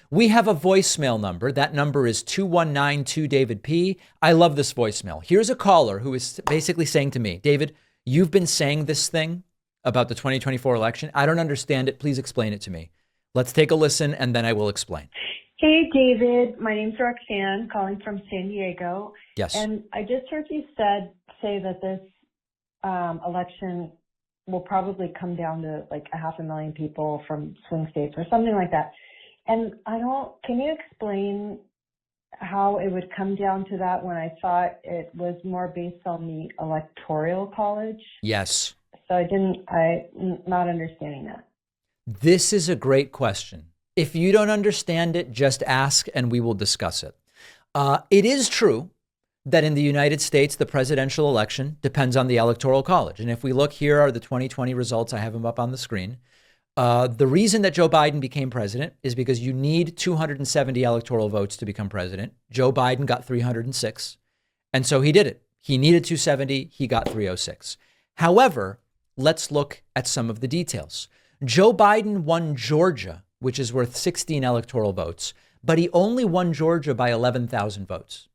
We have a voicemail number. That number is 219-2-DAVID-P. I love this voicemail. Here's a caller who is basically saying to me, David, you've been saying this thing about the 2024 election. I don't understand it. Please explain it to me. Let's take a listen and then I will explain. Hey, David. My name's Roxanne, calling from San Diego. Yes. And I just heard you say that this election will probably come down to like 500,000 people from swing states or something like that. And can you explain how it would come down to that when I thought it was more based on the electoral college? Yes. So I'm not understanding that. This is a great question. If you don't understand it, just ask and we will discuss it. It is true that in the United States, the presidential election depends on the electoral college. And if we look, here are the 2020 results. I have them up on the screen. The reason that Joe Biden became president is because you need 270 electoral votes to become president. Joe Biden got 306. And so he did it. He needed 270. He got 306. However, let's look at some of the details. Joe Biden won Georgia, which is worth 16 electoral votes, but he only won Georgia by 11,000 votes.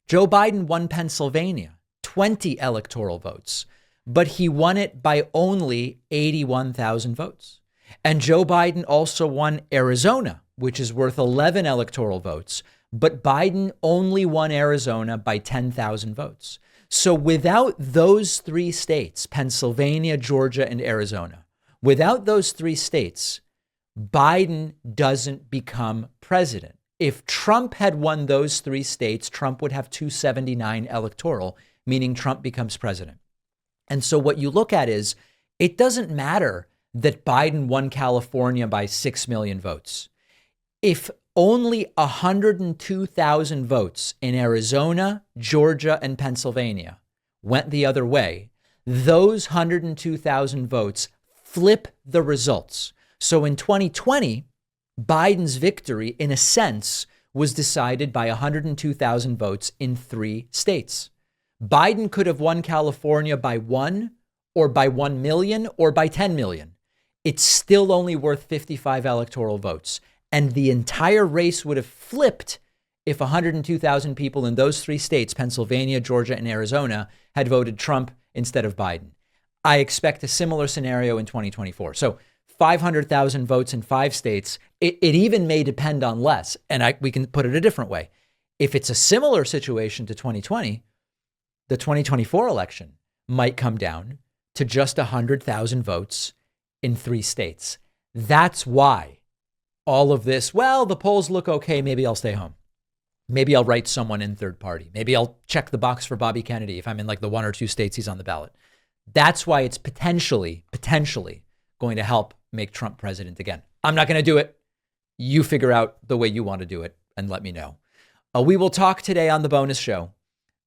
Joe Biden won Pennsylvania, 20 electoral votes, but he won it by only 81,000 votes. And Joe Biden also won Arizona, which is worth 11 electoral votes, but Biden only won Arizona by 10,000 votes. So without those three states, Pennsylvania, Georgia, and Arizona, without those three states, Biden doesn't become president. If Trump had won those three states, Trump would have 279 electoral, meaning Trump becomes president. And so what you look at is, it doesn't matter that Biden won California by 6 million votes. If only 102,000 votes in Arizona, Georgia, and Pennsylvania went the other way, those 102,000 votes flip the results. So in 2020, Biden's victory, in a sense, was decided by 102,000 votes in 3 states. Biden could have won California by 1 or by 1 million or by 10 million. It's still only worth 55 electoral votes. And the entire race would have flipped if 102,000 people in those 3 states, Pennsylvania, Georgia, and Arizona, had voted Trump instead of Biden. I expect a similar scenario in 2024. So 500,000 votes in 5 states, it even may depend on less. And we can put it a different way. If it's a similar situation to 2020, the 2024 election might come down to just 100,000 votes in 3 states. That's why all of this, well, the polls look okay, maybe I'll stay home. Maybe I'll write someone in third party. Maybe I'll check the box for Bobby Kennedy if I'm in like the 1 or 2 states he's on the ballot. That's why it's potentially going to help make Trump president again. I'm not going to do it. You figure out the way you want to do it and let me know. We will talk today on the bonus show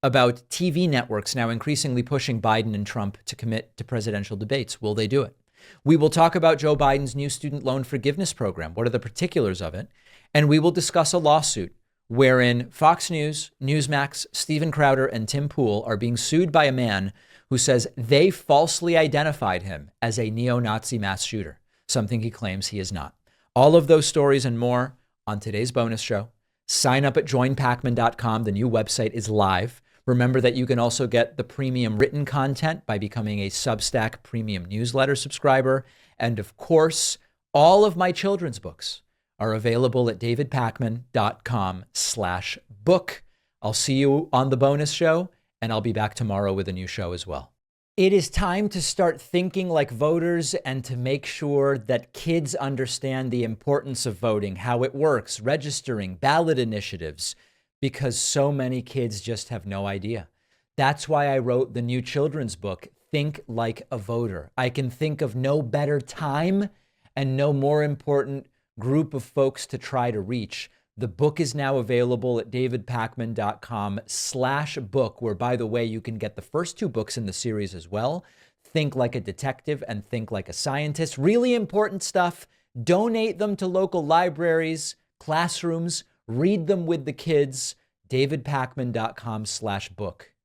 about TV networks now increasingly pushing Biden and Trump to commit to presidential debates. Will they do it? We will talk about Joe Biden's new student loan forgiveness program. What are the particulars of it? And we will discuss a lawsuit wherein Fox News, Newsmax, Steven Crowder, and Tim Pool are being sued by a man who says they falsely identified him as a neo-Nazi mass shooter, something he claims he is not. All of those stories and more on today's bonus show. Sign up at joinpacman.com. The new website is live. Remember that you can also get the premium written content by becoming a Substack premium newsletter subscriber. And of course, all of my children's books are available at davidpakman.com/book. I'll see you on the bonus show, and I'll be back tomorrow with a new show as well. It is time to start thinking like voters and to make sure that kids understand the importance of voting, how it works, registering, ballot initiatives, because so many kids just have no idea. That's why I wrote the new children's book, Think Like a Voter. I can think of no better time and no more important group of folks to try to reach. The book is now available at davidpakman.com/book, where, by the way, you can get the first 2 books in the series as well. Think Like a Detective and Think Like a Scientist. Really important stuff. Donate them to local libraries, classrooms, read them with the kids. davidpakman.com/book.